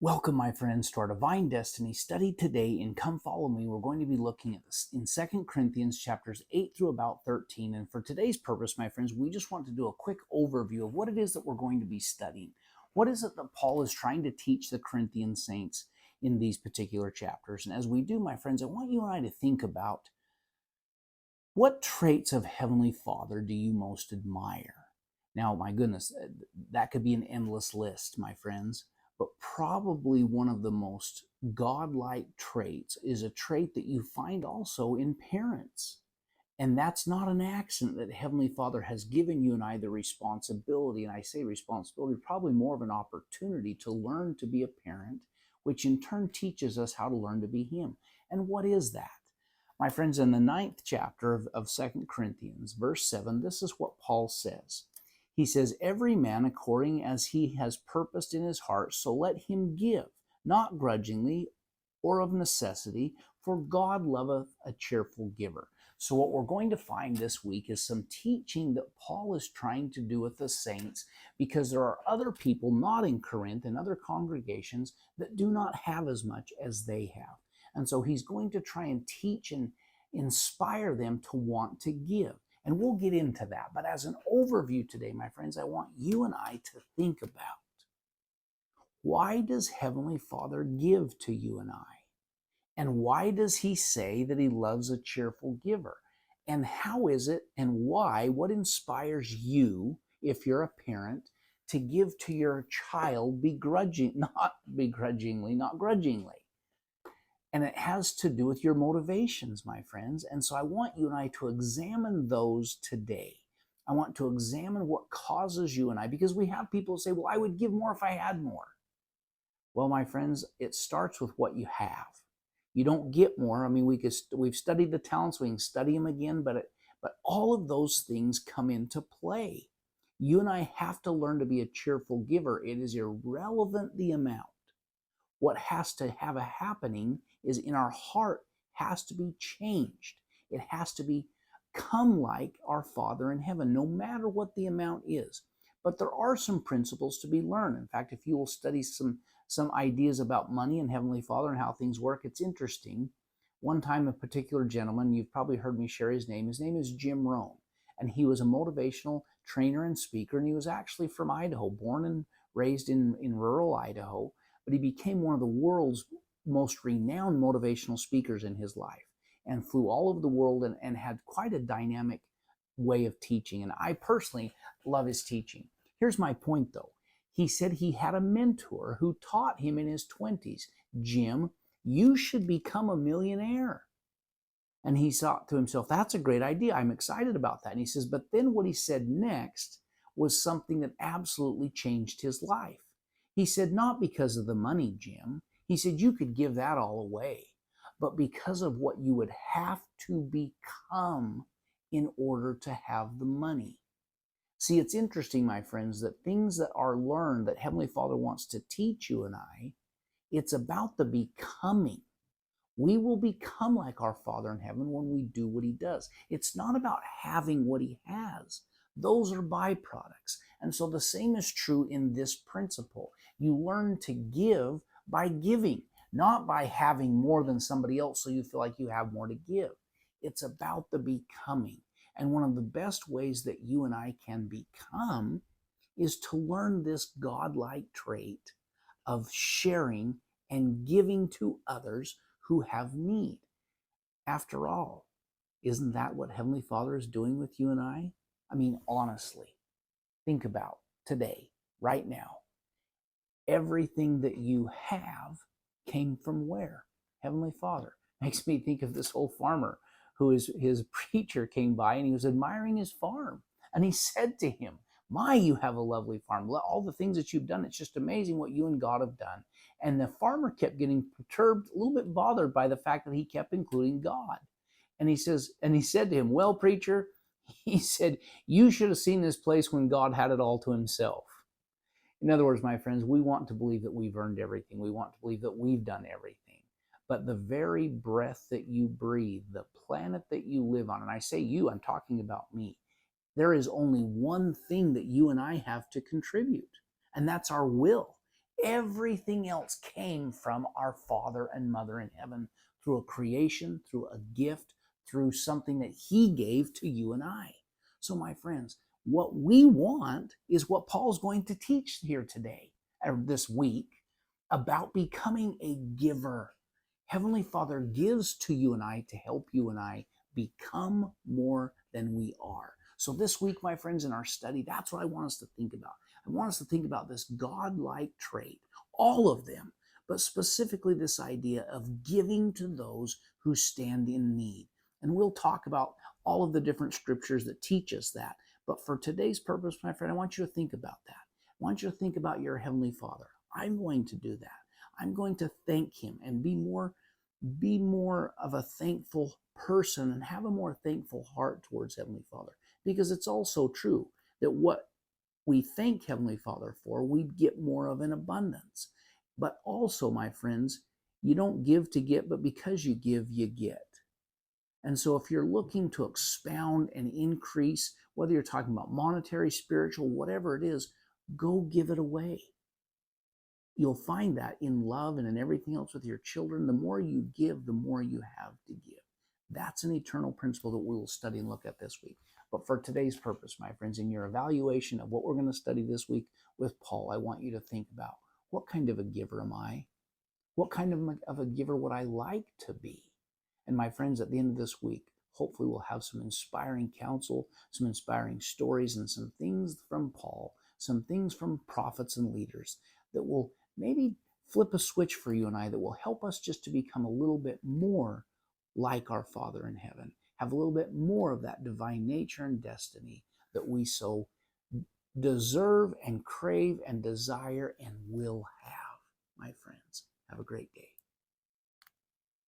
Welcome, my friends, to our Divine Destiny study today. In Come Follow Me, we're going to be looking at this in 2 Corinthians chapters 8 through about 13. And for today's purpose, my friends, we just want to do a quick overview of what it is that we're going to be studying. What is it that Paul is trying to teach the Corinthian saints in these particular chapters? And as we do, my friends, I want you and I to think about what traits of Heavenly Father do you most admire? Now, my goodness, that could be an endless list, my friends. But probably one of the most godlike traits is a trait that you find also in parents. And that's not an accident that Heavenly Father has given you and I the responsibility, and I say responsibility, probably more of an opportunity to learn to be a parent, which in turn teaches us how to learn to be Him. And what is that? My friends, in the 9th chapter of 2 Corinthians, verse 7, this is what Paul says. He says, every man according as he has purposed in his heart, so let him give, not grudgingly or of necessity, for God loveth a cheerful giver. So what we're going to find this week is some teaching that Paul is trying to do with the saints, because there are other people not in Corinth and other congregations that do not have as much as they have. And so he's going to try and teach and inspire them to want to give. And we'll get into that. But as an overview today, my friends, I want you and I to think about, why does Heavenly Father give to you and I? And why does He say that He loves a cheerful giver? And how is it and why, what inspires you, if you're a parent, to give to your child not grudgingly? And it has to do with your motivations, my friends. And so I want you and I to examine those today. I want to examine what causes you and I, because we have people say, well, I would give more if I had more. Well, my friends, it starts with what you have. You don't get more. I mean, we've studied the talents, we can study them again, but all of those things come into play. You and I have to learn to be a cheerful giver. It is irrelevant the amount. What has to have a happening is in our heart has to be changed. It has to become like our Father in heaven, no matter what the amount is. But there are some principles to be learned. In fact, if you will study some ideas about money and Heavenly Father and how things work, it's interesting. One time, a particular gentleman, you've probably heard me share his name is Jim Rohn. And he was a motivational trainer and speaker, and he was actually from Idaho, born and raised in rural Idaho. But he became one of the world's most renowned motivational speakers in his life, and flew all over the world and had quite a dynamic way of teaching. And I personally love his teaching. Here's my point, though. He said he had a mentor who taught him in his 20s, Jim, you should become a millionaire. And he thought to himself, that's a great idea. I'm excited about that. And he says, but then what he said next was something that absolutely changed his life. He said, not because of the money, Jim. He said, you could give that all away, but because of what you would have to become in order to have the money. See, it's interesting, my friends, that things that are learned that Heavenly Father wants to teach you and I, it's about the becoming. We will become like our Father in heaven when we do what He does. It's not about having what He has. Those are byproducts. And so the same is true in this principle. You learn to give by giving, not by having more than somebody else so you feel like you have more to give. It's about the becoming. And one of the best ways that you and I can become is to learn this godlike trait of sharing and giving to others who have need. After all, isn't that what Heavenly Father is doing with you and I? I mean, honestly, think about today, right now. Everything that you have came from where? Heavenly Father. Makes me think of this old farmer who his preacher came by and he was admiring his farm. And he said to him, my, you have a lovely farm. All the things that you've done, it's just amazing what you and God have done. And the farmer kept getting perturbed, a little bit bothered by the fact that he kept including God. And he said to him, well, preacher, he said, you should have seen this place when God had it all to Himself. In other words, my friends, we want to believe that we've earned everything. We want to believe that we've done everything. But the very breath that you breathe, the planet that you live on, and I say you, I'm talking about me, there is only one thing that you and I have to contribute, and that's our will. Everything else came from our Father and Mother in heaven through a creation, through a gift, through something that He gave to you and I. So, my friends, what we want is what Paul's going to teach here today, or this week, about becoming a giver. Heavenly Father gives to you and I to help you and I become more than we are. So, this week, my friends, in our study, that's what I want us to think about. I want us to think about this God-like trait, all of them, but specifically this idea of giving to those who stand in need. And we'll talk about all of the different scriptures that teach us that. But for today's purpose, my friend, I want you to think about that. I want you to think about your Heavenly Father. I'm going to do that. I'm going to thank Him and be more of a thankful person and have a more thankful heart towards Heavenly Father. Because it's also true that what we thank Heavenly Father for, we get more of in abundance. But also, my friends, you don't give to get, but because you give, you get. And so if you're looking to expound and increase, whether you're talking about monetary, spiritual, whatever it is, go give it away. You'll find that in love and in everything else with your children. The more you give, the more you have to give. That's an eternal principle that we will study and look at this week. But for today's purpose, my friends, in your evaluation of what we're going to study this week with Paul, I want you to think about, what kind of a giver am I? What kind of a giver would I like to be? And my friends, at the end of this week, hopefully we'll have some inspiring counsel, some inspiring stories, and some things from Paul, some things from prophets and leaders that will maybe flip a switch for you and I, that will help us just to become a little bit more like our Father in heaven, have a little bit more of that divine nature and destiny that we so deserve and crave and desire and will have. My friends, have a great day.